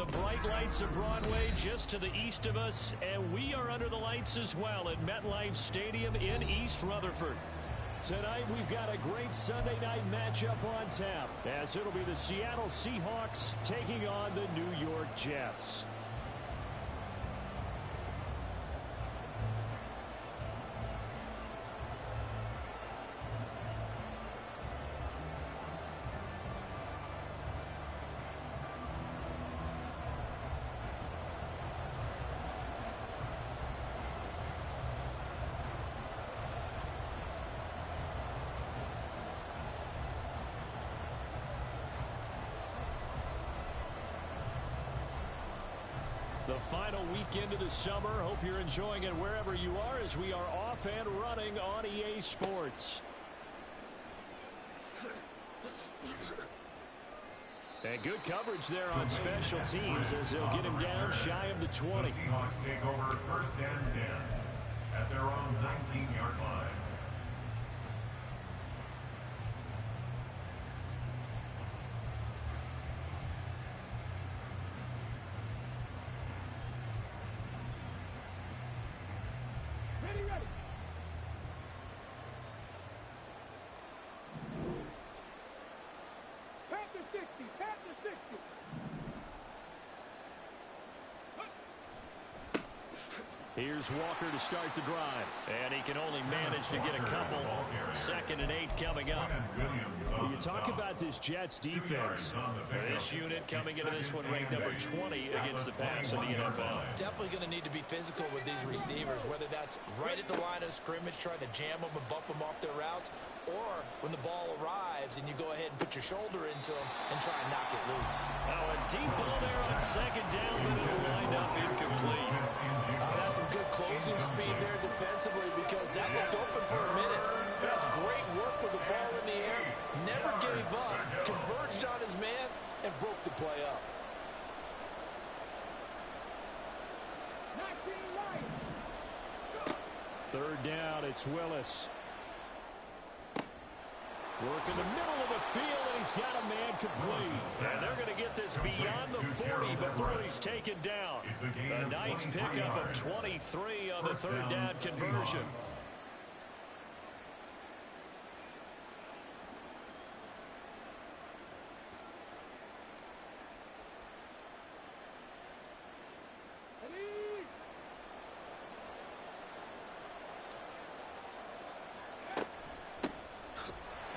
The bright lights of Broadway just to the east of us, and we are under the lights as well at MetLife Stadium in East Rutherford. Tonight we've got a great Sunday night matchup on tap, as it'll be the Seattle Seahawks taking on the New York Jets. The final weekend of the summer. Hope you're enjoying it wherever you are as we are off and running on EA Sports. And good coverage there on special teams as they'll get him down shy of the 20. The Seahawks take over 1st and 10 at their own 19-yard line. Here's Walker to start the drive, and he can only manage to get a couple. 2nd and 8 coming up. When you talk about this Jets defense, This unit coming into this one ranked number 20 against the pass in the NFL. Definitely going to need to be physical with these receivers, whether that's right at the line of scrimmage trying to jam them and bump them off their routes, or when the ball arrives and you go ahead and put your shoulder into them and try and knock it loose. Now a deep ball there on 2nd down, but it'll wind up incomplete. That's some good closing speed there defensively because that looked open for a minute. That's great work with the ball in the air. Never gave up. Converged on his man and broke the play up. Third down, it's Willis. Work in the middle of the field, and he's got a man complete. And they're going to get this beyond the 40 before he's taken down. A nice pickup of 23 on the 3rd down conversion.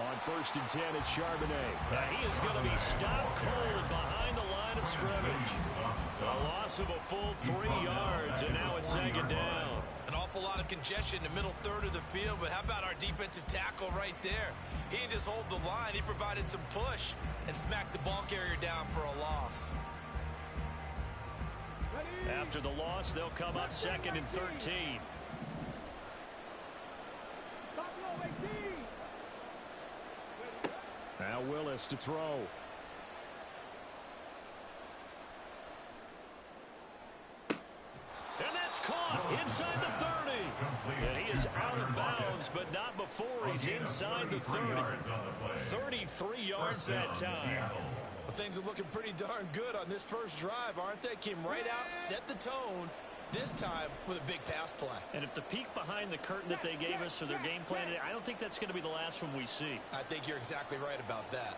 On 1st and 10, it's Charbonnet. He is going to be stopped cold behind the line of scrimmage. A loss of a full 3 yards, and now it's 2nd down. An awful lot of congestion in the middle third of the field, but how about our defensive tackle right there? He didn't just hold the line, he provided some push and smacked the ball carrier down for a loss. After the loss, they'll come up 2nd and 13. Now Willis to throw. And that's caught inside the 30. And he is out of bounds, but not before he's inside the 30. 33 yards that time. Well, things are looking pretty darn good on this first drive, aren't they? Came right out, set the tone, this time with a big pass play. And if the peek behind the curtain that they gave us for their game plan, I don't think that's going to be the last one we see. I think you're exactly right about that.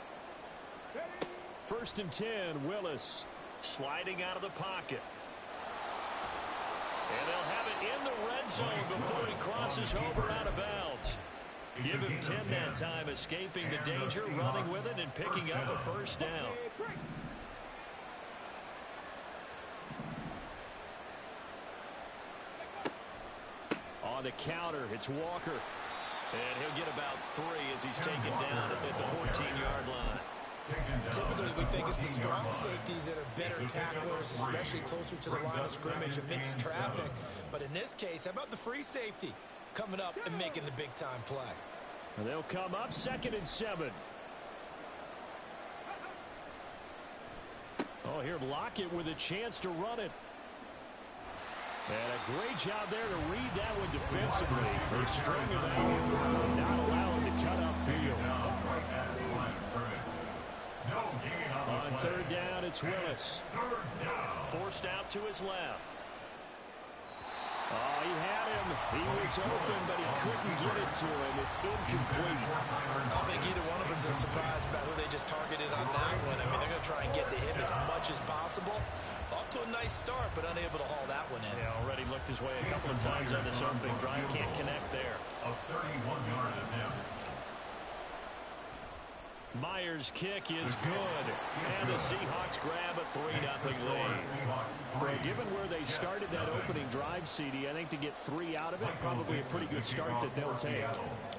1st and 10, Willis sliding out of the pocket. And they'll have it in the red zone before he crosses over out of bounds. Give him 10 that time, escaping the danger, running with it, and picking up a 1st down. On the counter, it's Walker. And he'll get about 3 as he's taken down at the 14-yard line. Typically, we think it's the strong safeties that are better tacklers, especially closer to the line of scrimmage amidst traffic. But in this case, how about the free safety coming up and making the big-time play? And they'll come up 2nd and 7. Oh, here Lockett with a chance to run it. And a great job there to read that one defensively. They're string him out, not allow him to cut upfield. No gaining on third down, it's Willis. Forced out to his left. Oh, he had him. He was open, but he couldn't get it to him. It's incomplete. I don't think either one of us is surprised about who they just targeted on that one. I mean, they're going to try and get to him as much as possible. Off to a nice start, but unable to haul that one in. Yeah, already looked his way a couple of times on this opening drive. Can't connect there. A 31-yard attempt. Myers' kick is good, and the Seahawks grab a 3-0 lead. Well, given where they started that opening drive, CD, I think to get 3 out of it, probably a pretty good start that they'll take.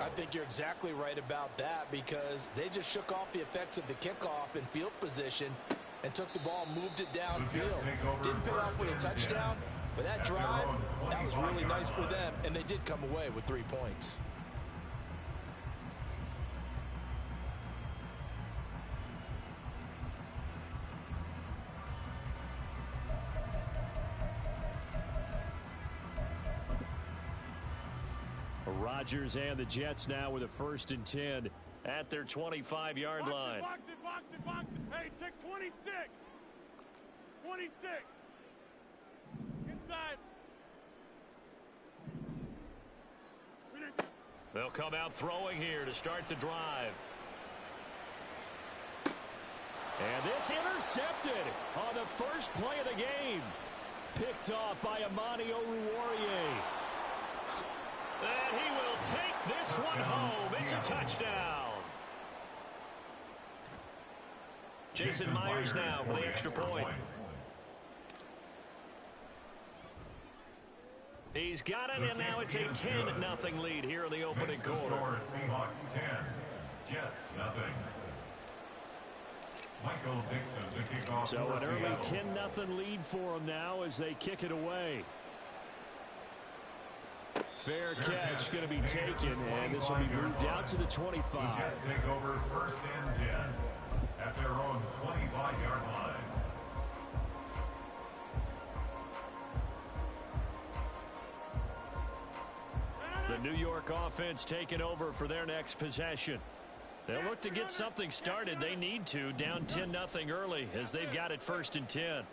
I think you're exactly right about that because they just shook off the effects of the kickoff in field position and took the ball, moved it downfield. Didn't pay off with a touchdown, but that drive, that was really nice for them, and they did come away with 3 points. Rodgers and the Jets now with a 1st and 10 at their 25-yard line. Box it. Hey, take 26. 26. Inside. They'll come out throwing here to start the drive. And this intercepted on the first play of the game. Picked off by Amani Oruwariye. And he will take this one home. It's a touchdown. Jason Myers now for the extra point. He's got it, and now it's a 10-0 lead here in the opening quarter. Seahawks 10, Jets nothing. Michael Dixon to kick off. So an early 10-0 lead for them now as they kick it away. Fair catch going to be taken, and this will be moved out to the 25. The Jets take over 1st and 10 at their own 25-yard line. The New York offense taking over for their next possession. They'll look to get something started. They need to, down 10-0 early as they've got it 1st and 10.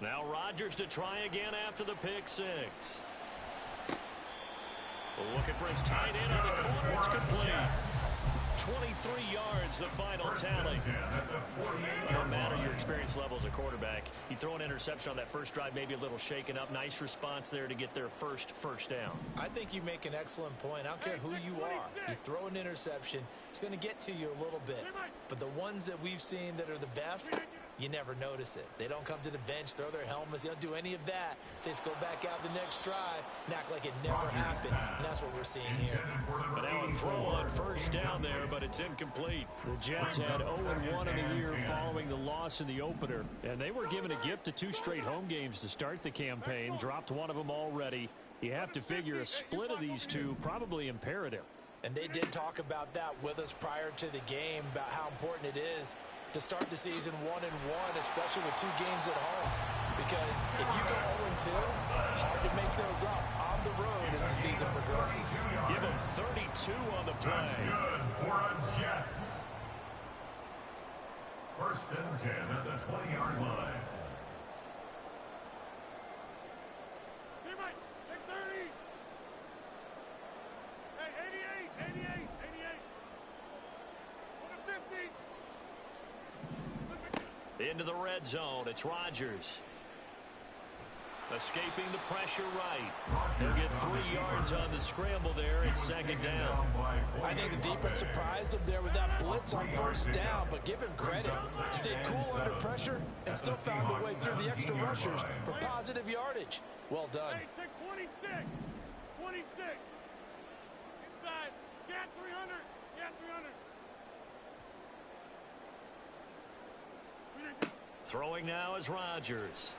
Now Rodgers to try again after the pick six. Looking for his tight end on the corner. It's complete. 23 yards, the final tally. No matter your experience level as a quarterback, you throw an interception on that first drive, maybe a little shaken up. Nice response there to get their first down. I think you make an excellent point. I don't care who you are. You throw an interception, it's going to get to you a little bit. But the ones that we've seen that are the best, you never notice it. They don't come to the bench, throw their helmets. They don't do any of that. They just go back out the next drive and act like it never happened. And that's what we're seeing here. But now a throw on first down there, but it's incomplete. The Jets had 0-1 in the year following the loss in the opener. And they were given a gift of 2 straight home games to start the campaign. Dropped one of them already. You have to figure a split of these two probably imperative. And they did talk about that with us prior to the game, about how important it is to start the season 1-1, especially with 2 games at home. Because if you go 0-2, hard to make those up on the road as the season progresses. Give him 32 on the play. That's good for a Jets. 1st and 10 at the 20-yard line. Hey, Mike, take 30. Hey, 88. 50. Into the red zone. It's Rodgers. Escaping the pressure right. He'll get 3 yards on the scramble there. It's 2nd down. I think the defense surprised him there with that blitz on 1st down, but give him credit. Stayed cool under pressure and still found a way through the extra rushers for positive yardage. Well done. Hey, take 26. 26. Inside. Gat 300. Gat 300. Throwing now is Rodgers.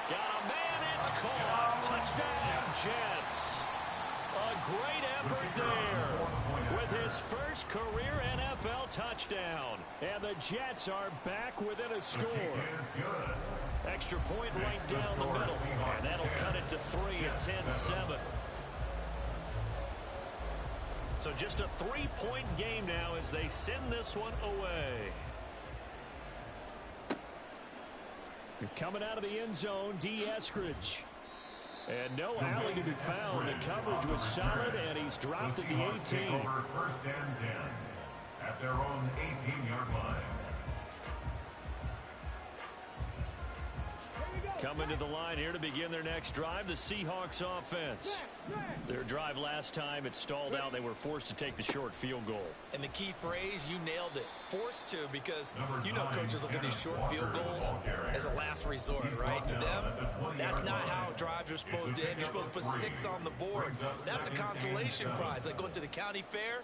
Got a man, it's caught. Touchdown, Jets. A great effort there with his first career NFL touchdown. And the Jets are back within a score. Extra point right down the middle. And that'll cut it to 3 at 10-7. So just a 3-point game now as they send this one away. Coming out of the end zone, D. Eskridge. And no alley to be found. The coverage was solid, and he's dropped at the 18. First and 10 at their own 18-yard line. Coming to the line here to begin their next drive, the Seahawks offense. Their drive last time, it stalled out. They were forced to take the short field goal. And the key phrase, you nailed it. Forced to, because you know coaches look at these short field goals as a last resort, right? To them, that's not how drives are supposed to end. You're supposed to put 6 on the board. That's a consolation prize. Like going to the county fair,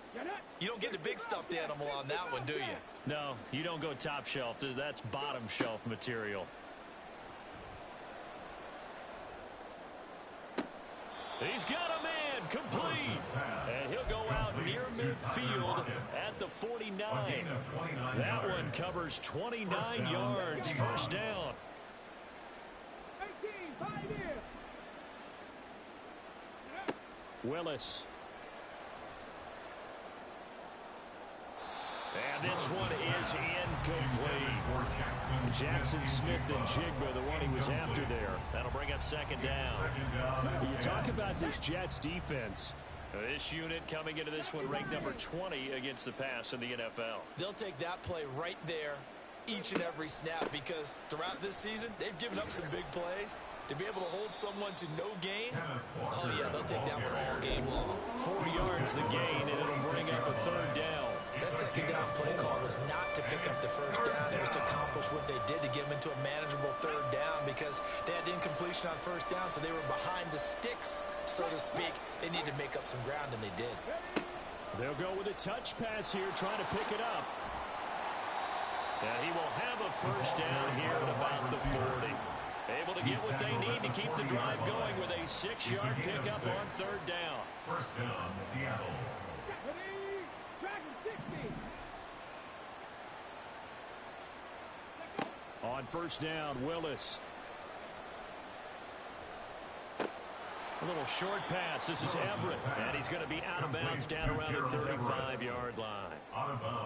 you don't get the big stuffed animal on that one, do you? No, you don't go top shelf. That's bottom shelf material. He's got a man complete. And he'll go out near midfield at the 49. That one covers 29 yards. First down. Willis. And this one is incomplete. Jackson Smith and Jigba, the one he was after there. That'll bring up second down. You talk about this Jets defense. This unit coming into this one ranked number 20 against the pass in the NFL. They'll take that play right there each and every snap, because throughout this season, they've given up some big plays. To be able to hold someone to no gain, oh yeah, they'll take that one all game long. 4 yards the gain, and it'll bring up a third down. That second down play call was not to pick up the first down. It was to accomplish what they did, to get them into a manageable third down, because they had incompletion on first down, so they were behind the sticks, so to speak. They needed to make up some ground, and they did. They'll go with a touch pass here, trying to pick it up. And he will have a first down here at about the 40. Able to get what they need to keep the drive going with a 6-yard pickup on third down. First down, Seattle. On first down, Willis. A little short pass. This is Everett, and he's going to be out of bounds down around the 35-yard line.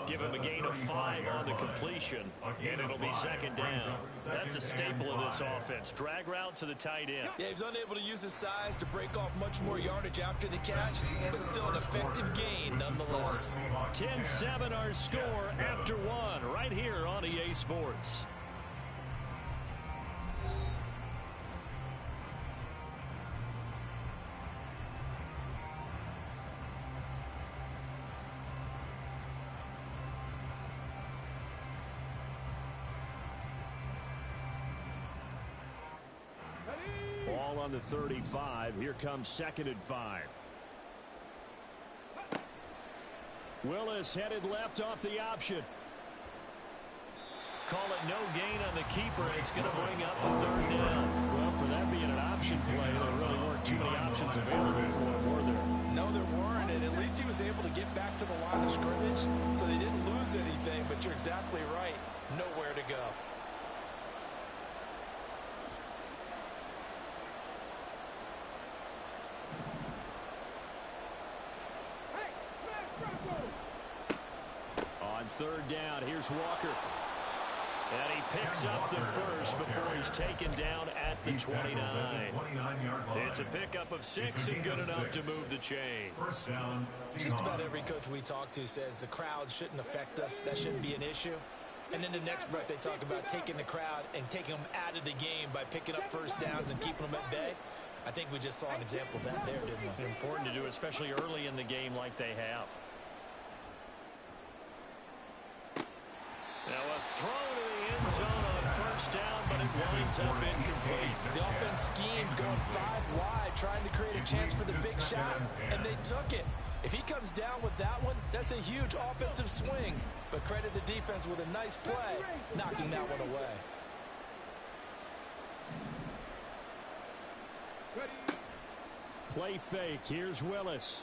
Give him a gain of 5 on the completion, and it'll be second down. That's a staple of this offense. Drag route to the tight end. Yeah, he's unable to use his size to break off much more yardage after the catch, but still an effective gain nonetheless. 10-7 our score after 1 right here on EA Sports. Ball on the 35. Here comes 2nd and 5. Willis headed left off the option. Call it no gain on the keeper, and it's going to bring up the third down. Well, for that being an option play, there really weren't too many options available for him, were there? No, there weren't, and at least he was able to get back to the line of scrimmage, so they didn't lose anything, but you're exactly right. Nowhere to go. On third down, here's Walker. And he picks up the first before he's taken down at the 29. It's a pickup of 6 and good enough to move the chains. Just about every coach we talk to says the crowd shouldn't affect us. That shouldn't be an issue. And in the next breath, they talk about taking the crowd and taking them out of the game by picking up first downs and keeping them at bay. I think we just saw an example of that there, didn't we? Important to do, especially early in the game like they have. Now a throw to the end zone on first down, but it winds up incomplete. The offense schemed going 5 wide, trying to create a chance for the big shot, and they took it. If he comes down with that one, that's a huge offensive swing. But credit the defense with a nice play, knocking that one away. Play fake. Here's Willis.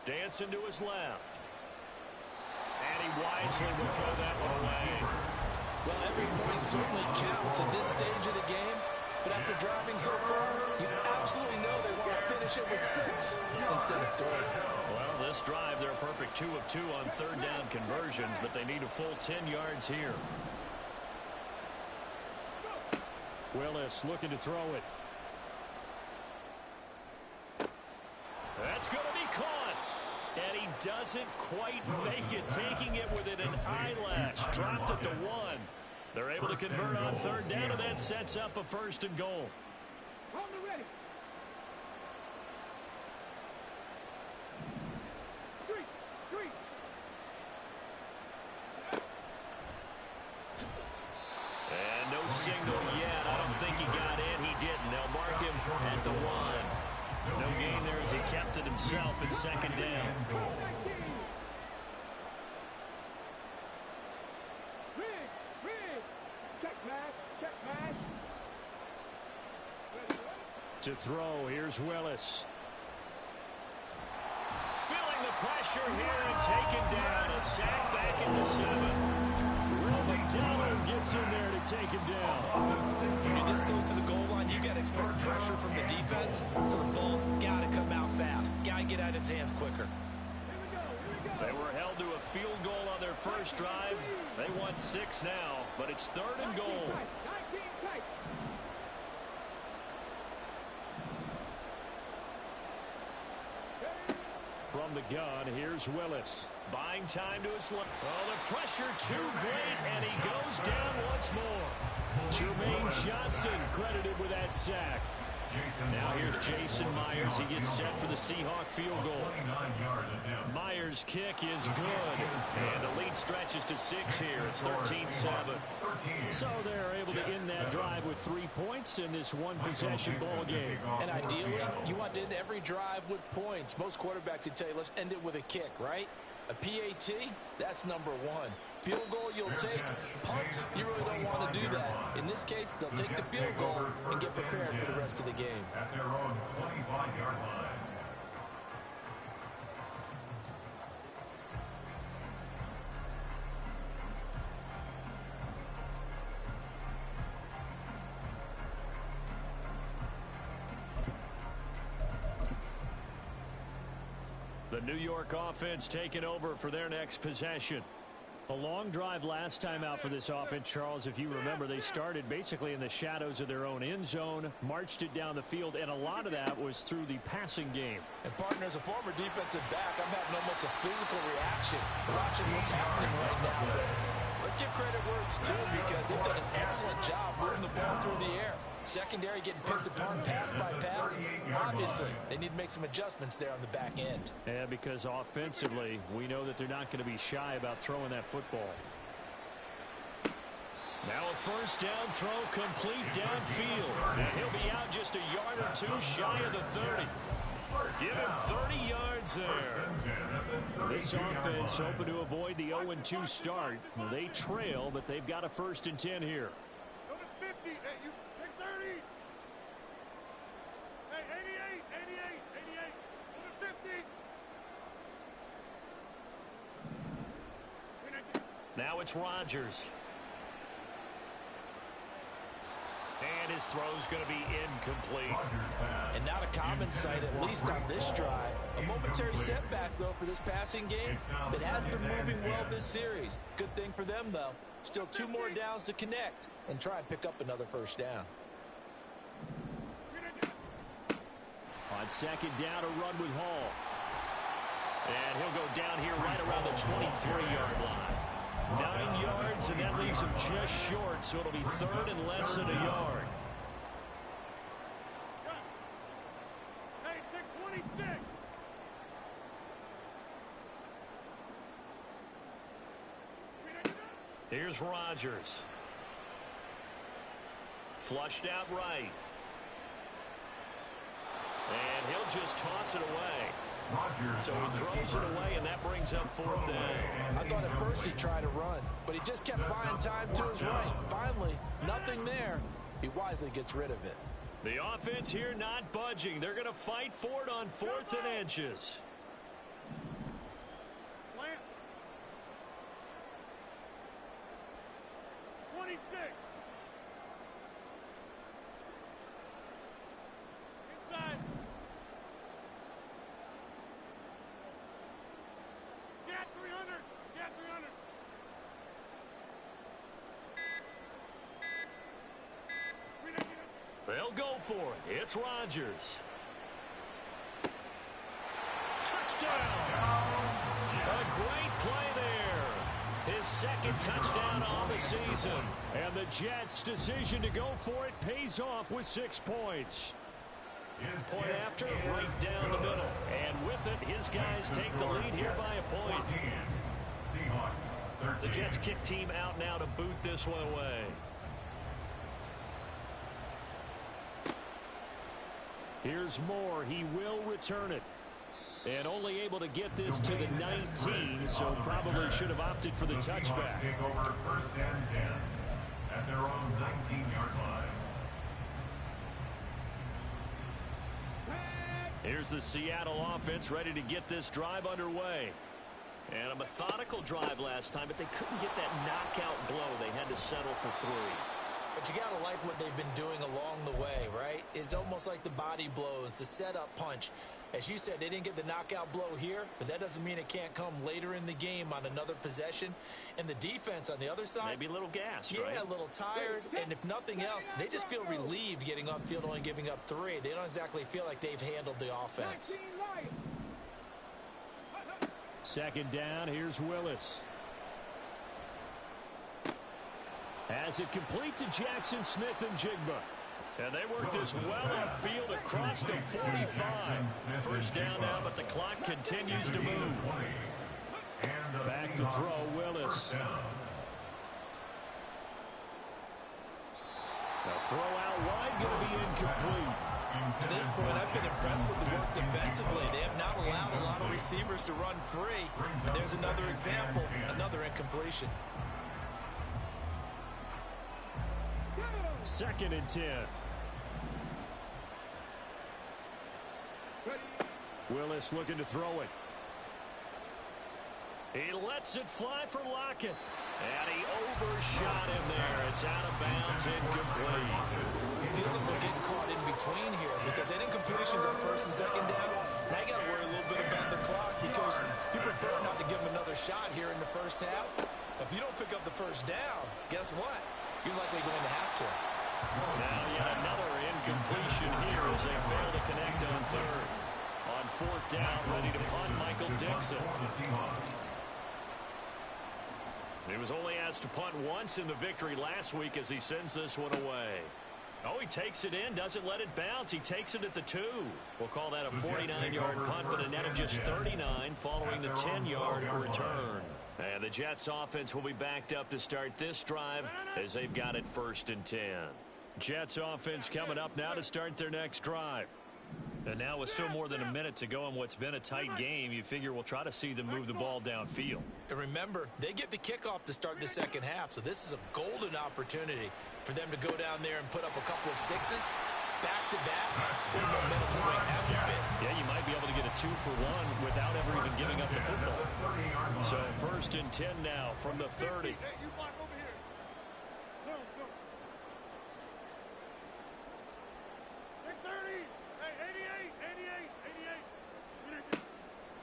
Dancing to his left. And he wisely will throw that one away. Well, every point certainly counts at this stage of the game. But after driving so far, you absolutely know they want to finish finish it with 6 instead of 3. Well, this drive, they're a perfect 2 of 2 on third down conversions, but they need a full 10 yards here. Willis looking to throw it. That's going to be caught. And he doesn't quite make it, taking it within an eyelash. Dropped it to 1. They're able to convert on third down, and that sets up a 1st and goal. And no signal yet. I don't think he got in. He didn't. They'll mark him at the 1. No gain there as he kept it himself at 2nd down. To throw, here's Willis. Feeling the pressure here and taken down. A sack back at the 7. Will McDonald gets in there to take him down. When you're this close to the goal line, you got to expect pressure from the defense, so the ball's got to come out fast. Got to get out of his hands quicker. They were held to a field goal on their first drive. They want 6 now, but it's 3rd and goal. From the gun, here's Willis. Buying time to his left. Oh, the pressure too great, and he goes down once more. Jermaine Johnson credited with that sack. Now here's Jason Myers. He gets set for the Seahawk field goal. Myers' kick is good, and the lead stretches to 6 here. It's 13-7. So they're able to end that drive with 3 points in this one-possession ball game. And ideally, you want to end every drive with points. Most quarterbacks would tell you, let's end it with a kick, right? A PAT, that's number 1. Field goal you'll take. Punts, you really don't want to do that. In this case, they'll take the field goal and get prepared for the rest of the game. At their own 25-yard line. The New York offense taking over for their next possession. A long drive last time out for this offense, Charles. If you remember, they started basically in the shadows of their own end zone, marched it down the field, and a lot of that was through the passing game. And partner, as a former defensive back, I'm having almost a physical reaction watching what's happening right now. But let's give credit where it's due, because they've done an excellent job moving the ball through the air. Secondary getting picked apart pass by pass. Obviously, they need to make some adjustments there on the back end. Yeah, because offensively, we know that they're not going to be shy about throwing that football. Now a 1st down throw complete downfield. And he'll be out just a yard or 2 shy of the 30. Give him 30 yards there. This offense hoping to avoid the 0-2 start. They trail, but they've got a 1st and 10 here. Go to 50. Hey, you take 30. Hey, 88, 88, 88. Go to 50. Now it's Rodgers. And his throw's going to be incomplete. And not a common sight, at least on this drive. A momentary setback, though, for this passing game that has been moving well this series. Good thing for them, though. Still 2 more downs to connect and try and pick up another 1st down. On 2nd down, a run with Hall. And he'll go down here right around the 23-yard line. 9 yards, and that leaves him just short, so it'll be 3rd and less than a yard. Hey, take 26. Here's Rodgers. Flushed out right. And he'll just toss it away. So he throws it away, and that brings up 4th down. I thought at first he'd try to run, but he just kept buying time to his right. Finally, nothing there. He wisely gets rid of it. The offense here not budging. They're going to fight for it on 4th and inches. Plant. 26. Inside. They'll go for it. It's Rodgers. Touchdown! A great play there. His second touchdown on the season. And the Jets' decision to go for it pays off with 6 points. Point after, right down the middle. And with it, his guys take the lead here by a point. The Jets kick team out now to boot this one away. Here's Moore. He will return it. And only able to get this to the 19, so probably should have opted for the touchback. Take over first and 10 at their own 19-yard line. Here's the Seattle offense ready to get this drive underway. And a methodical drive last time, but they couldn't get that knockout blow. They had to settle for 3. But you got to like what they've been doing along the way, right? It's almost like the body blows, the setup punch. As you said, they didn't get the knockout blow here, but that doesn't mean it can't come later in the game on another possession. And the defense on the other side, maybe a little gassed, yeah, right? A little tired. And if nothing else, they just feel relieved getting upfield, only giving up 3. They don't exactly feel like they've handled the offense. Second down, here's Willis. Has it complete to Jackson Smith and Jigba. And they work this well upfield across the 45. First down now, but the clock continues to move. Back to throw, Willis. The throw out wide, going to be incomplete. To this point, I've been impressed with the work defensively. They have not allowed a lot of receivers to run free. And there's another example, another incompletion. Second and 10. Willis looking to throw it. He lets it fly for Lockett. And he overshot him there. It's out of bounds, incomplete. Feels like they're getting caught in between here because they didn't completions on first and second down. Now you got to worry a little bit about the clock because you prefer not to give them another shot here in the first half. If you don't pick up the first down, guess what? You're likely going to have to. Now yet another incompletion here as they fail to connect on third. On fourth down, ready to punt, Michael Dixon. He was only asked to punt once in the victory last week as he sends this one away. Oh, he takes it in, doesn't let it bounce. He takes it at the 2. We'll call that a 49-yard punt, but a net of just 39 following the 10-yard return. And the Jets offense will be backed up to start this drive as they've got it first and 10. Jets offense coming up now to start their next drive. And now with still more than a minute to go in what's been a tight game, you figure we'll try to see them move the ball downfield. And remember, they get the kickoff to start the second half, so this is a golden opportunity for them to go down there and put up a couple of 6s. Back-to-back, what a momentum swing that would be. Yeah, you might be able to get a 2-for-1 without ever even giving up the football. So first and 10 now from the 30. Hey, you block over here. Go. Take 30. Hey, 88.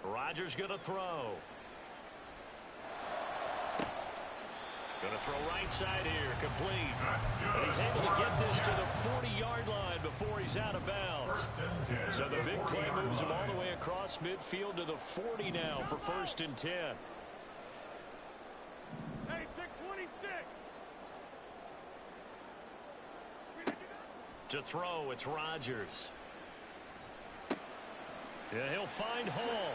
Rodgers going to throw. Going to throw right side here, complete. And he's able to get this to the 40-yard line before he's out of bounds. So the big play moves him all the way across midfield to the 40 now for first and 10. Hey, take 26. To throw, it's Rodgers. Yeah, he'll find Hall.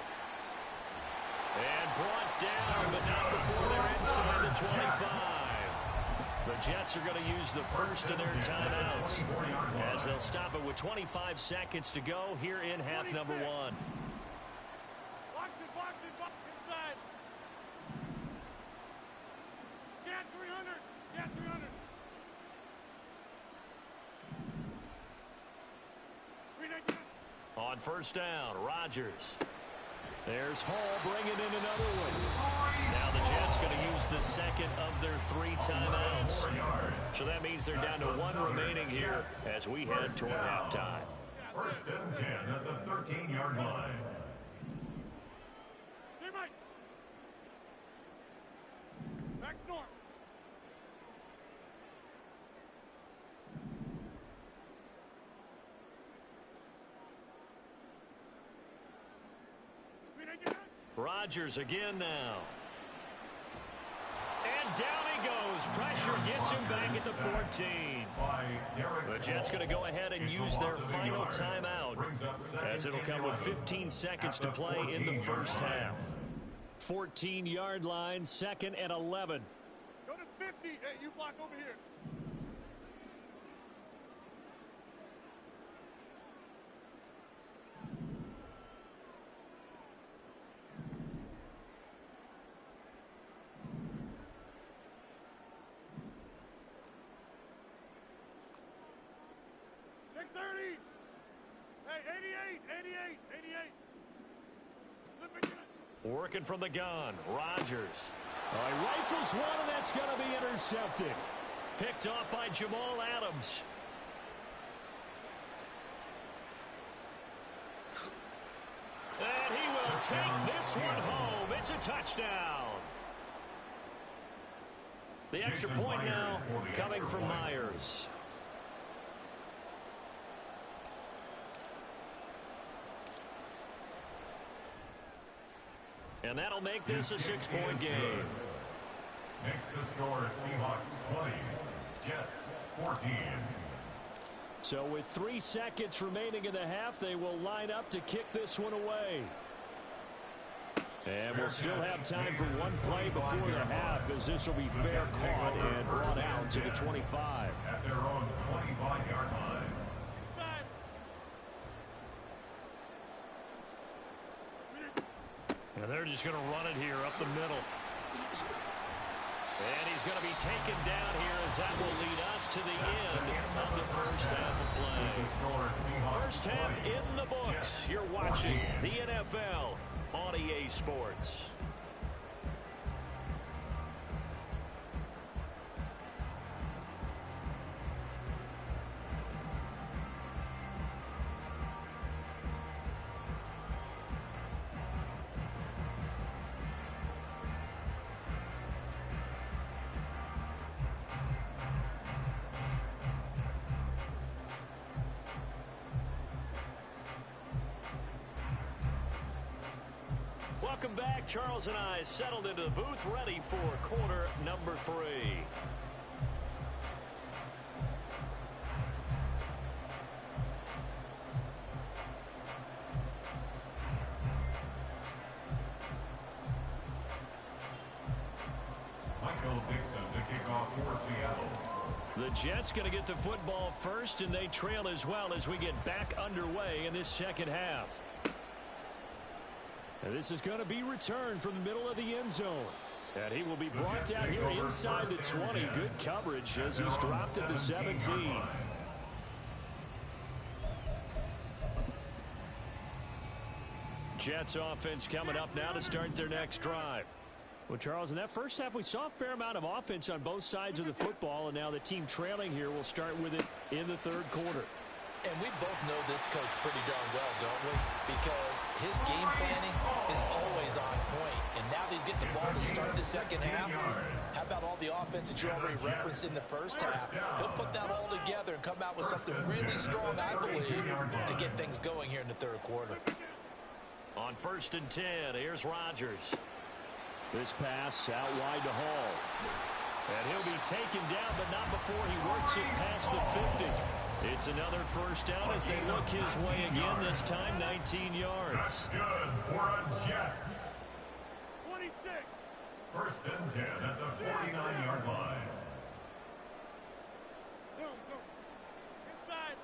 And brought down, but not before they're inside the 25. The Jets are going to use the first of their timeouts as they'll stop it with 25 seconds to go here in half number 1. Box it, inside. Get 300. On first down, Rodgers. There's Hall bringing in another one. Now the Jets going to use the second of their 3 timeouts. So that means they're down to 1 remaining here as we head toward halftime. First and 10 at the 13-yard line. Back north. Hey, 1, 2, 3. Rodgers again now. And down he goes. Pressure gets him back at the 14. The Jets going to go ahead and use their final timeout, as it'll come with 15 seconds to play in the first half. 14-yard line, 2nd and 11. Go to 50. Hey, you block over here. Check 30. Hey, 88. Flip it. Working from the gun, Rodgers. He rifles one, and that's going to be intercepted. Picked off by Jamal Adams. And he will take this one home. It's a touchdown. The extra point now coming from Myers. And that'll make this a 6-point game. Makes the score Seahawks 20, Jets 14. So with 3 seconds remaining in the half, they will line up to kick this one away. And we'll still have time for one play before the half, as this will be fair caught and brought out to the 25. At their own 25-yard line. And they're just going to run it here up the middle. And he's going to be taken down here, as that will lead us to the end of the first half of play. First half in the books. You're watching the NFL on EA Sports. Welcome back. Charles and I settled into the booth, ready for quarter number 3. Michael Dixon to kick off for Seattle. The Jets going to get the football first, and they trail as well as we get back underway in this second half. And this is going to be returned from the middle of the end zone. And he will be brought down here inside the 20. Good coverage as he's dropped at the 17. Jets offense coming up now to start their next drive. Well, Charles, in that first half, we saw a fair amount of offense on both sides of the football, and now the team trailing here will start with it in the third quarter. And we both know this coach pretty darn well, don't we? Because his game planning is always on point. And now that he's getting the ball to start the second half, how about all the offense that you already referenced in the first half? He'll put that all together and come out with something really strong, I believe, to get things going here in the third quarter. On 1st and 10, here's Rodgers. This pass out wide to Hall. And he'll be taken down, but not before he works it past the 50. It's another first down as they look his way again, this time 19 yards. That's good for a Jets. 26. 1st and 10 at the 49-yard line. Zoom. Inside.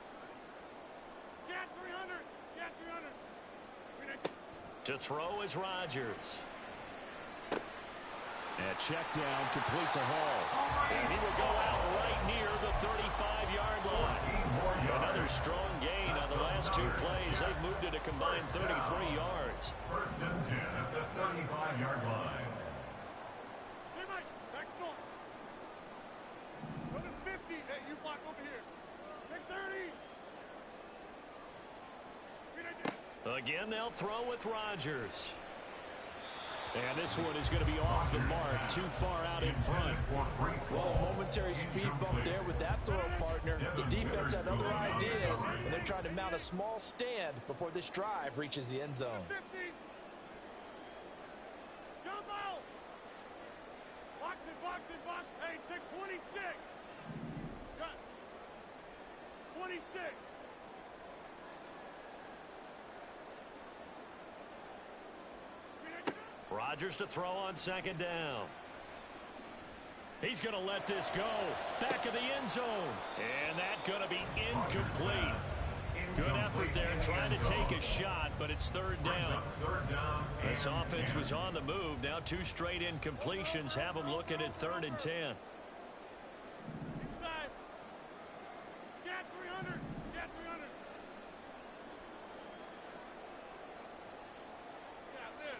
Get 300. To throw is Rodgers. And check down, complete to Hall. And he will go out right near the 35-yard line. Another strong gain on the last 2 plays. They've moved it a combined 33 yards. 1st and 10 at the 35-yard line. Hey, Mike, back north. Go to 50. Hey, you block over here. Take 30. Again, they'll throw with Rodgers. And this one is going to be off the mark, too far out in front. Well, momentary speed bump there with that throw partner. The defense had other ideas, and they're trying to mount a small stand before this drive reaches the end zone. Down ball. Box it, box it, box. Hey, take 26. Got 26. Rodgers to throw on second down. He's going to let this go. Back of the end zone. And that's going to be incomplete. Good effort there trying to take a shot, but it's third down. This offense was on the move. Now 2 straight incompletions have them looking at 3rd and 10. Inside. Get 300. Get 300. Yeah, this.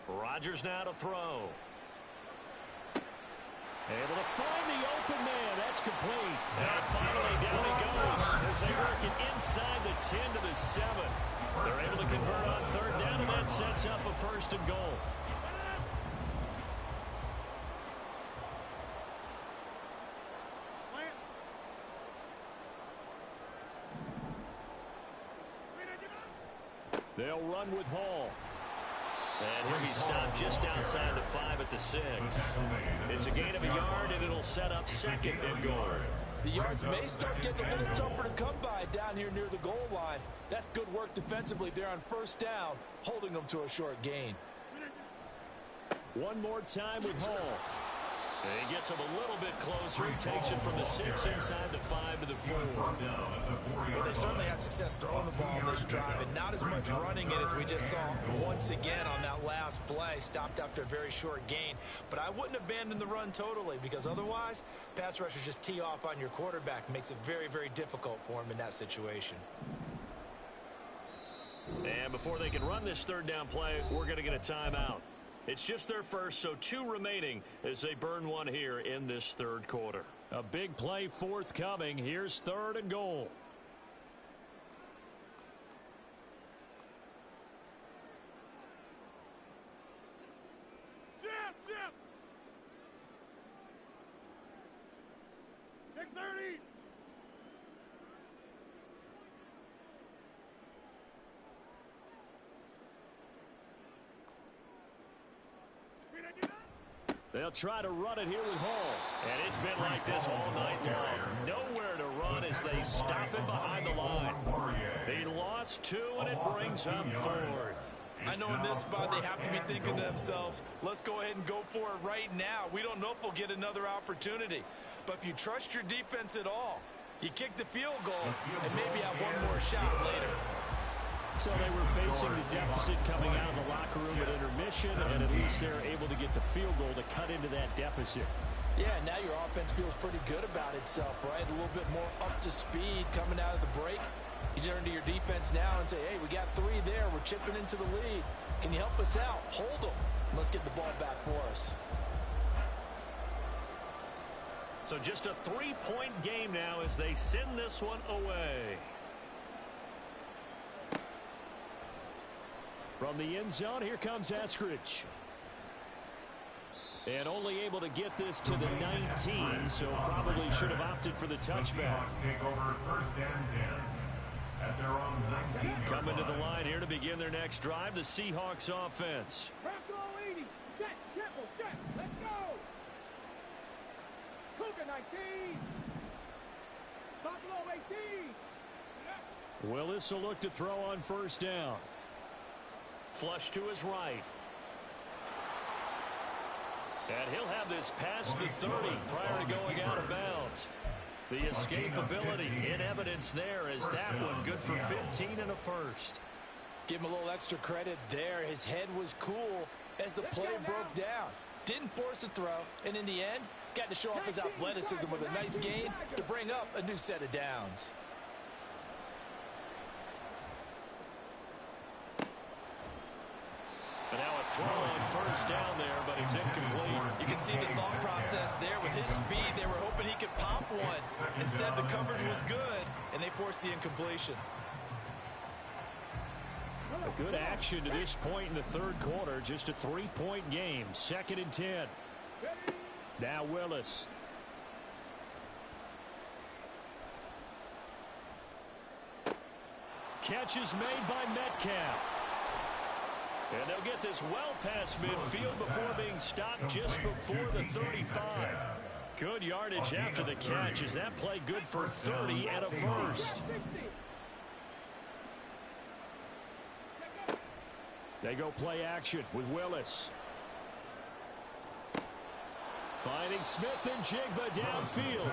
Rodgers now to throw. Able to find the open man. That's complete. And finally down he goes as they work it inside the 10 to the 7. They're able to convert on third down, and that sets up a 1st and goal. They'll run with Hall. And he'll be stopped just outside the 5 at the 6. It's a gain of a yard, and it'll set up 2nd and goal. The yards may start getting a little tougher to come by down here near the goal line. That's good work defensively there on 1st down, holding them to a short gain. One more time with Hall. And he gets him a little bit closer. He takes it from the 6 inside the 5 to the 4. Well, they certainly had success throwing the ball in this drive, and not as much running it as we just saw once again on that last play. Stopped after a very short gain. But I wouldn't abandon the run totally, because otherwise, pass rushers just tee off on your quarterback. Makes it very, very difficult for him in that situation. And before they can run this 3rd down play, we're going to get a timeout. It's just their first, so 2 remaining as they burn one here in this 3rd quarter. A big play forthcoming. Here's 3rd and goal. Zip! Check 30. They'll try to run it here with Hall. And it's been like this all night long. Nowhere to run as they stop him behind the line. He lost 2, and it brings him 4th. I know in this spot they have to be thinking to themselves, let's go ahead and go for it right now. We don't know if we'll get another opportunity. But if you trust your defense at all, you kick the field goal and maybe have one more shot later. So they were facing the deficit coming out of the locker room at intermission, and at least they're able to get the field goal to cut into that deficit. Yeah, now your offense feels pretty good about itself, right? A little bit more up to speed coming out of the break. You turn to your defense now and say, hey, we got 3 there. We're chipping into the lead. Can you help us out? Hold them. Let's get the ball back for us. So just a 3-point game now as they send this one away. From the end zone, here comes Eskridge. And only able to get this to the 19, so probably should have opted for the touchback. Take over 1st and 10 at their own 19. Coming to the line here to begin their next drive, the Seahawks offense. Crack all 80. Set, tempo, set. Let's go. Cougar 19. Buffalo 18. Willis will look to throw on 1st down. Flush to his right. And he'll have this past the 30 prior to going out of bounds. The escapability in evidence there as that one good for 15 and a 1st. Give him a little extra credit there. His head was cool as the play broke down. Didn't force a throw, and in the end, got to show off his athleticism with a nice gain to bring up a new set of downs. But now a throw on 1st down there, but it's incomplete. You can see the thought process there. With his speed, they were hoping he could pop one. Instead, the coverage was good, and they forced the incompletion. A good action to this point in the 3rd quarter. Just a 3-point game. 2nd and 10. Now Willis. catch is made by Metcalf. And they'll get this well past midfield before being stopped just before the 35. Good yardage after the catch. Is that play good for 30 and a first? They go play action with Willis. Finding Smith and Jigba downfield.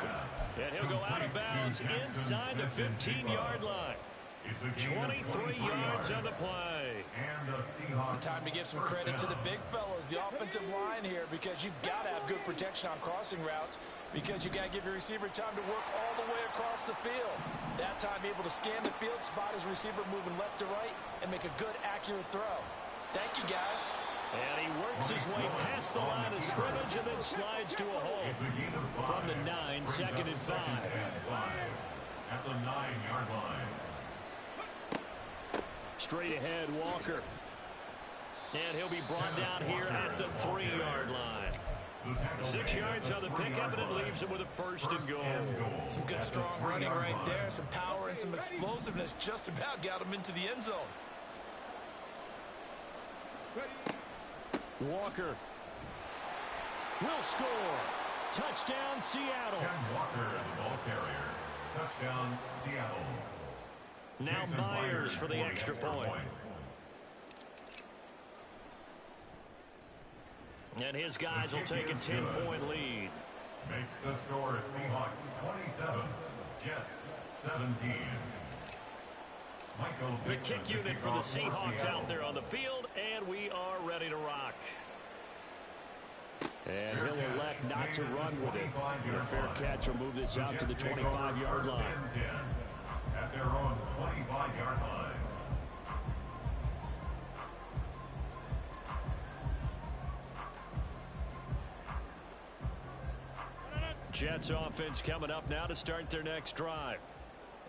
And he'll go out of bounds inside the 15-yard line. 23 yards on the play. Time to give some credit to the big fellows, the offensive line here, because you've got to have good protection on crossing routes, because you've got to give your receiver time to work all the way across the field. That time able to scan the field, spot his receiver moving left to right, and make a good, accurate throw. Thank you, guys. And he works his way past the line of scrimmage and then slides to a hole. From the 9, 2nd and 5. At the 9-yard line. Straight ahead, Walker. And he'll be brought down here at the 3-yard line. 6 yards on the pickup, and it leaves him with a 1st and goal. Some good, strong running right there. Some power and some explosiveness just about got him into the end zone. Walker will score. Touchdown, Seattle. Ken Walker, the ball carrier. Touchdown, Seattle. Now Myers for the extra point. And his guys will take a 10-point lead. Makes the score Seahawks 27, Jets 17. The kick unit for the Seahawks out there on the field, and we are ready to rock. And he'll elect not to run with it. A fair catch will move this out to the 25-yard line. At their own 25-yard line. Jets offense coming up now to start their next drive.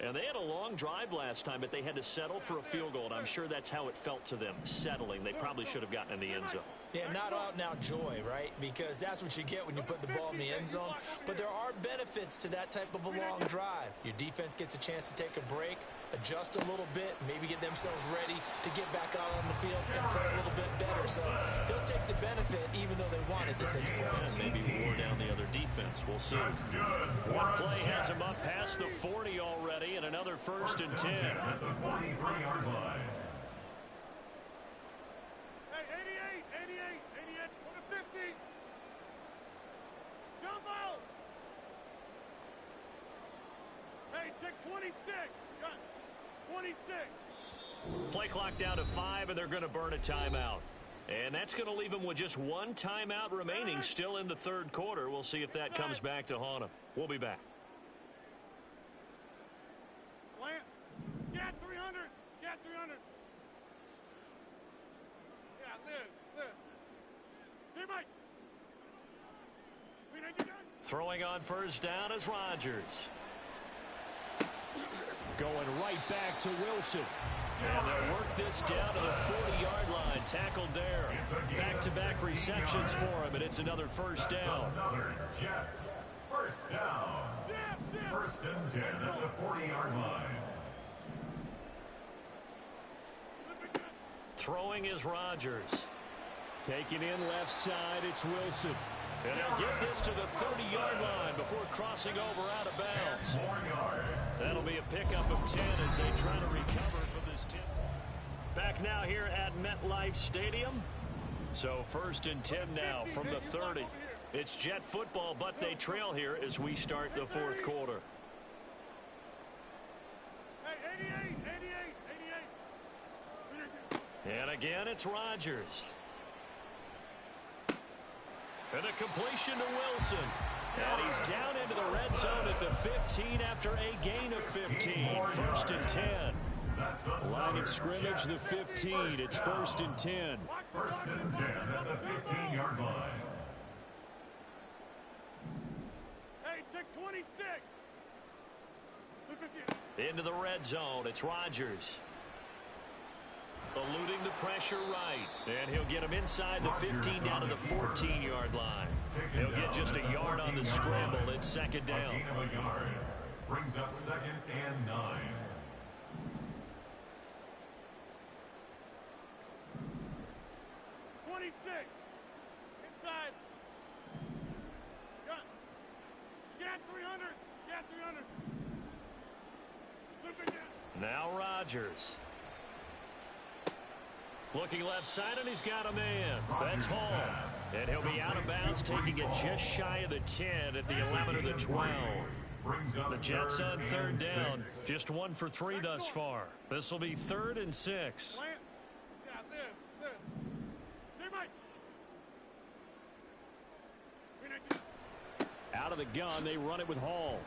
And they had a long drive last time, but they had to settle for a field goal, and I'm sure that's how it felt to them, settling. They probably should have gotten in the end zone. Yeah, not out-and-out joy, right? Because that's what you get when you put the ball in the end zone. But there are benefits to that type of a long drive. Your defense gets a chance to take a break, adjust a little bit, maybe get themselves ready to get back out on the field and play a little bit better. So they'll take the benefit even though they wanted the 6 points. And maybe wore down the other defense. We'll see. One play has him up past the 40 already, and another 1st and 10. At the 43-yard line. Hey, 88, on the 50. Jumbo. Hey, take 26. Got 26. Play clock down to 5, and they're going to burn a timeout. And that's going to leave them with just one timeout remaining still in the 3rd quarter. We'll see if that comes back to haunt them. We'll be back. Plant. Get 300. Get 300. Yeah, Liz. Teammate. Throwing on 1st down is Rodgers. Going right back to Wilson. And they'll work this down to the 40-yard line. Tackled there. Back-to-back receptions for him, and it's another 1st down. Another Jets. 1st down. 1st and 10 at the 40-yard line. Throwing is Rodgers. Taking in left side, it's Wilson. And they'll get this to the 30-yard line before crossing over out of bounds. That'll be a pickup of 10 as they try to recover from this 10. Back now here at MetLife Stadium. So 1st and 10 now from the 30. It's Jet football, but they trail here as we start the 4th quarter. Hey, 88. And again, it's Rodgers. And a completion to Wilson. And he's down into the red zone at the 15 after a gain of 15. 1st and 10. Line of scrimmage, the 15. It's 1st and 10. 1st and 10 at the 15-yard line. Hey, take 26. Into the red zone, it's Rodgers. Eluding the pressure right. And he'll get him inside the 15 down to the 14-yard line. He'll get just a yard on the scramble. It's 2nd down. A gain of a yard. Brings up 2nd and 9. 26. Inside. Got 300. Got 300. Slip again. Now Rodgers. Looking left side, and he's got a man. That's Hall. And he'll be out of bounds, taking it just shy of the 10 at the 11 or the 12. The Jets on third down. Just 1 for 3 thus far. This will be 3rd and 6. Plant. Yeah, this. Teammate. Out of the gun, they run it with Hall.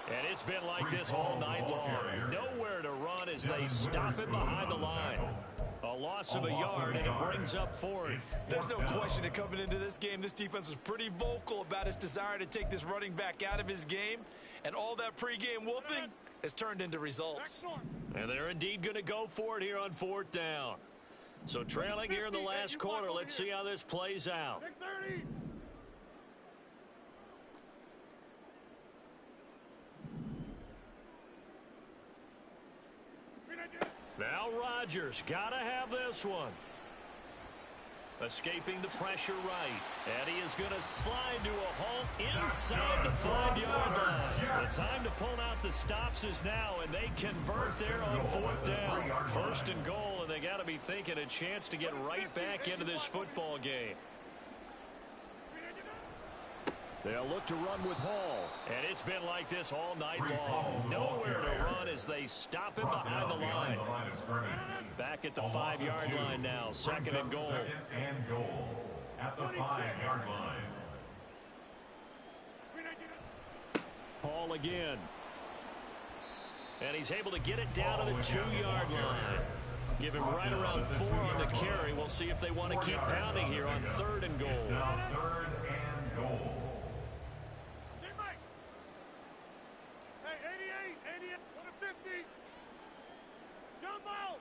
And it's been like this all night long. Nowhere to run as they stop it behind the line. A loss of a yard, and it brings up 4th. There's no question that coming into this game, this defense was pretty vocal about its desire to take this running back out of his game. And all that pregame wolfing has turned into results. And they're indeed going to go for it here on 4th down. So trailing here in the last quarter, let's see how this plays out. 6:30. Now Rodgers, gotta have this one. Escaping the pressure right. And he is going to slide to a halt inside the 5-yard line. The time to pull out the stops is now, and they convert there on 4th down. 1st and goal, and they got to be thinking a chance to get right back into this football game. They'll look to run with Hall. And it's been like this all night long. Nowhere to run as they stop him behind the line. Back at the 5-yard line now. 2nd and goal. 2nd and goal at the 5-yard line. Hall again. And he's able to get it down to the 2-yard line. Give him right around 4 on the carry. We'll see if they want to keep pounding here on 3rd and goal. It's now 3rd and goal. Hey, 88, 150. Jump out.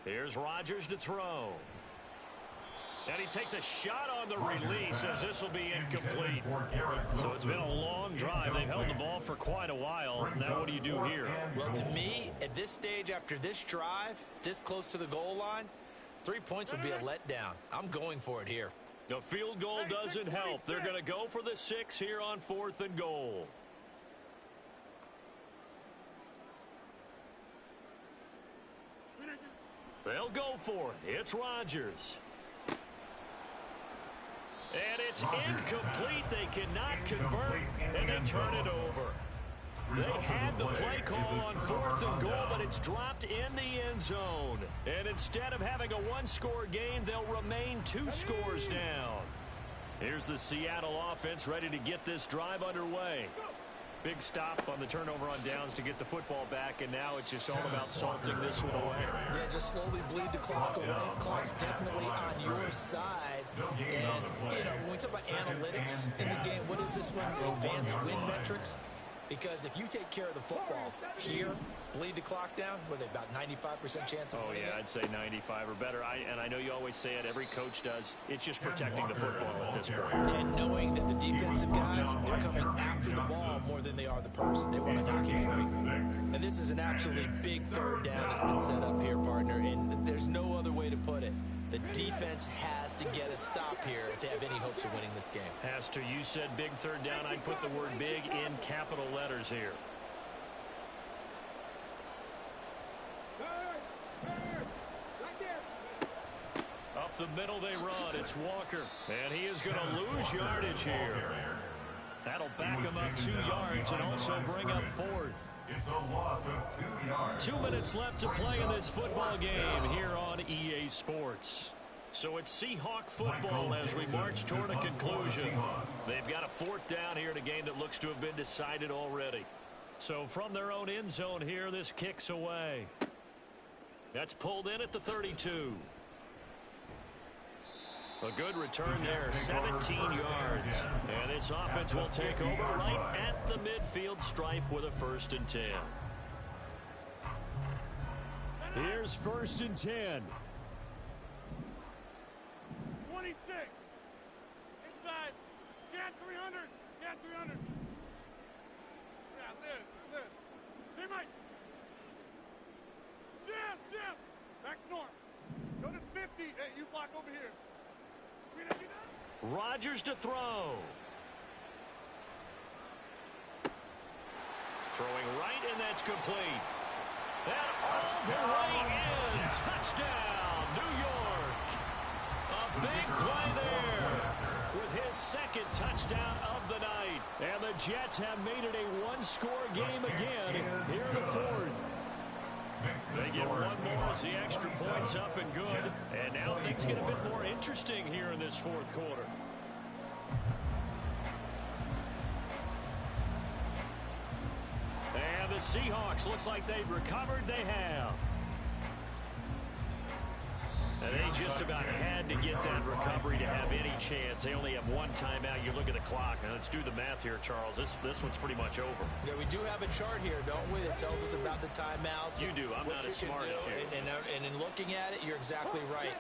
Here's Rodgers to throw. And he takes a shot on the release as this will be incomplete. So it's been a long drive. They've held the ball for quite a while. Now what do you do here? Well, to me, at this stage, after this drive, this close to the goal line, 3 points would be a letdown. I'm going for it here. The field goal doesn't help. They're going to go for the 6 here on 4th and goal. They'll go for it. It's Rodgers. And it's incomplete. They cannot convert, and they turn it over. They had the play call on 4th and goal, but it's dropped in the end zone. And instead of having a 1-score game, they'll remain 2 scores down. Here's the Seattle offense ready to get this drive underway. Big stop on the turnover on downs to get the football back, and now it's just all about salting this one away. Yeah, just slowly bleed the clock away. Clock's definitely on your side. And, you know, when we talk about analytics in the game, what is this one? Advanced win metrics? Because if you take care of the football here, bleed the clock down, with about 95% chance of winning. Oh, yeah, I'd say 95 or better. And I know you always say it, every coach does. It's just protecting the football at this point. And knowing that the defensive guys, they're coming after the ball more than they are the person. They want to knock you free. And this is an absolutely big 3rd down that's been set up here, partner, and there's no other way to put it. The defense has to get a stop here if they have any hopes of winning this game. Has to. You said big 3rd down. I'd put the word big in capital letters here. Up the middle they run. It's Walker. And he is going to lose yardage here. That'll back him up 2 yards and also bring up 4th. It's a loss of 2 yards. 2 minutes left to play in this football game here on EA Sports. So it's Seahawk football as we march toward a conclusion. They've got a 4th down here in a game that looks to have been decided already. So from their own end zone here, this kicks away. That's pulled in at the 32. A good return there, 17 yards. And this offense will take over right at the midfield stripe with a 1st and 10. Here's 1st and 10. 26. Inside. Got 300. Got 300. this. Teammate. Jim. Back north. Go to 50. Hey, you block over here. Screen it, you know? Rodgers to throw. Throwing right, and that's complete. And all the way in. Touchdown, New York. A big play there with his second touchdown of the night. And the Jets have made it a one-score game again here in the fourth. They get one more as the extra point's up and good. And now things get a bit more interesting here in this fourth quarter. And the Seahawks, looks like they've recovered. They have. And they just about had to get that recovery to have any chance. They only have one timeout. You look at the clock. Now let's do the math here, Charles. This one's pretty much over. Yeah, we do have a chart here, don't we, that tells us about the timeouts. You do. I'm not as smart as you. And in looking at it, you're exactly right.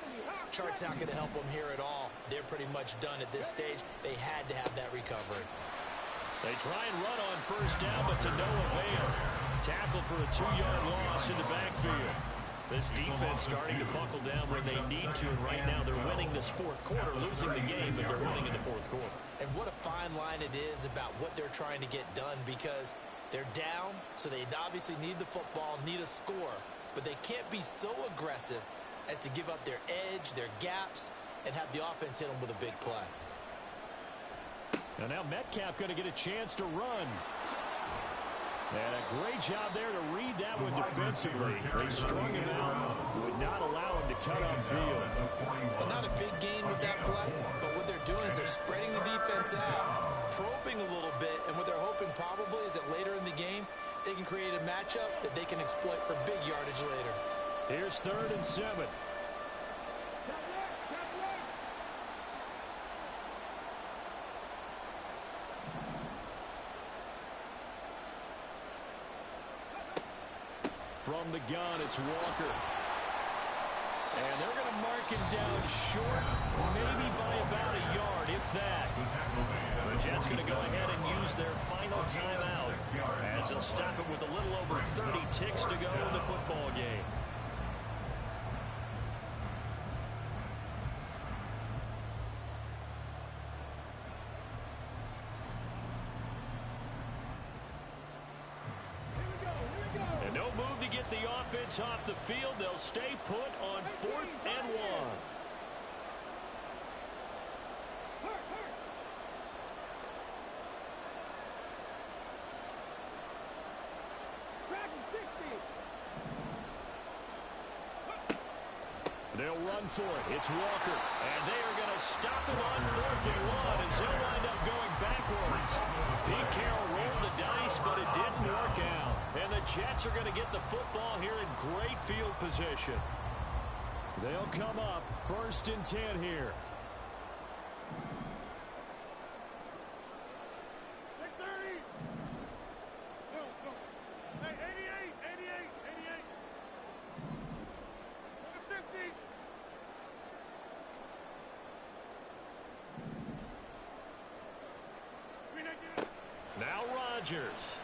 Chart's not going to help them here at all. They're pretty much done at this stage. They had to have that recovery. They try and run on first down, but to no avail. Tackled for a 2-yard loss in the backfield. This defense starting to buckle down when they need to, and right now they're winning this fourth quarter, losing the game, but they're winning in the fourth quarter. And what a fine line it is about what they're trying to get done, because they're down, so they obviously need the football, need a score, but they can't be so aggressive as to give up their edge, their gaps, and have the offense hit them with a big play. And now Metcalf going to get a chance to run. And a great job there to read that one defensively. They strung him out, would not allow him to cut upfield. Well, not a big gain with that play, but what they're doing is they're spreading the defense out, probing a little bit, and what they're hoping probably is that later in the game, they can create a matchup that they can exploit for big yardage later. Here's 3rd and 7. From the gun, it's Walker. And they're going to mark him down short, maybe by about a yard, if that. The Jets going to go ahead and use their final timeout as they'll stop it with a little over 30 ticks to go in the football game. The offense off the field. They'll stay put on 4th and 1. They'll run for it. It's Walker. And they are going to stop him on 4th and 1 as he'll wind up going backwards. Pete Carroll rolled the dice, but it didn't work out. And the Jets are going to get the football here in great field position. They'll come up 1st and 10 here. Now Rodgers.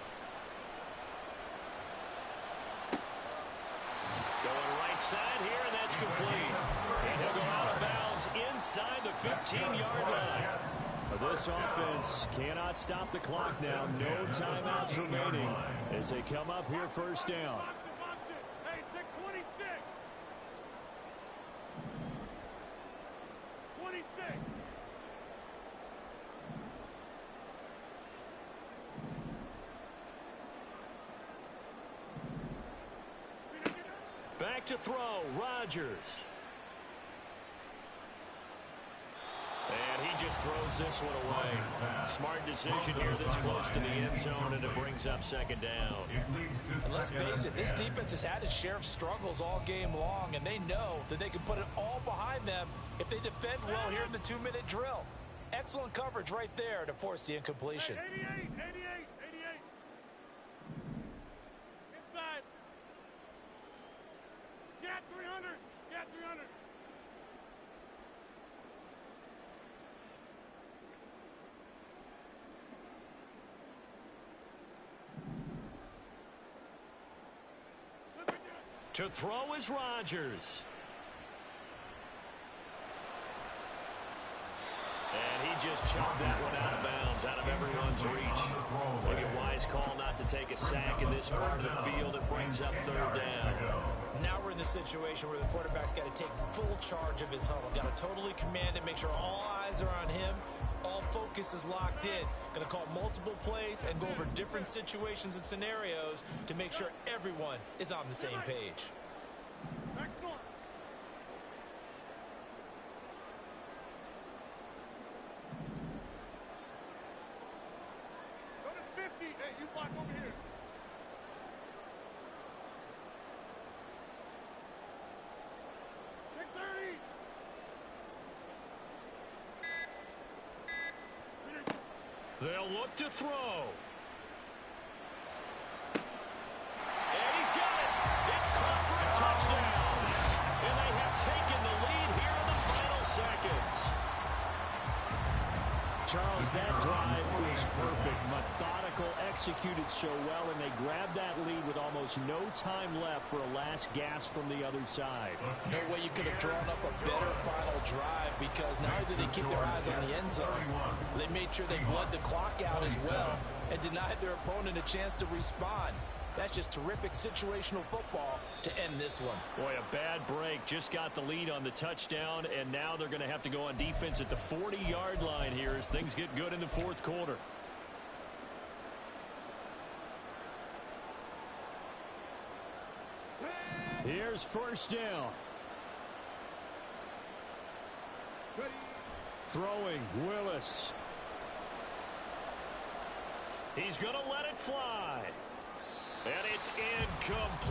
Going right side here, and that's complete. And he'll go out of bounds inside the 15-yard line. This offense cannot stop the clock now. No timeouts remaining as they come up here 1st down. Hey, take 26. 26. Back to throw, Rodgers. And he just throws this one away. Smart decision here this close to the end zone, and it brings up 2nd down. And let's face it, this defense has had its share of struggles all game long, and they know that they can put it all behind them if they defend well here in the 2-minute drill. Excellent coverage right there to force the incompletion. Hey, 88. Inside. Got 300. To throw is Rodgers. And he just chucked that one out of bounds, out of everyone's reach. Maybe a wise call not to take a sack in this part of the field. It brings up third down. Now we're in the situation where the quarterback's got to take full charge of his huddle. Got to totally command it, make sure all eyes are on him. All focus is locked in. Going to call multiple plays and go over different situations and scenarios to make sure everyone is on the same page. Back north. Go to 50. Hey, you block over here. Check 30. They'll look to throw. And he's got it. It's caught for a touchdown. And they have taken the lead here in the final seconds. Charles, that drive was perfect. Methodical, executed so well, and they grabbed that lead with almost no time left for a last gasp from the other side. No way you could have drawn up a better final drive, because not only did they keep their eyes on the end zone, they made sure they bled the clock out as well and denied their opponent a chance to respond. That's just terrific situational football to end this one. Boy, a bad break. Just got the lead on the touchdown, and now they're going to have to go on defense at the 40-yard line here as things get good in the fourth quarter. Here's first down. Ready. Throwing, Willis. He's going to let it fly. And it's incomplete.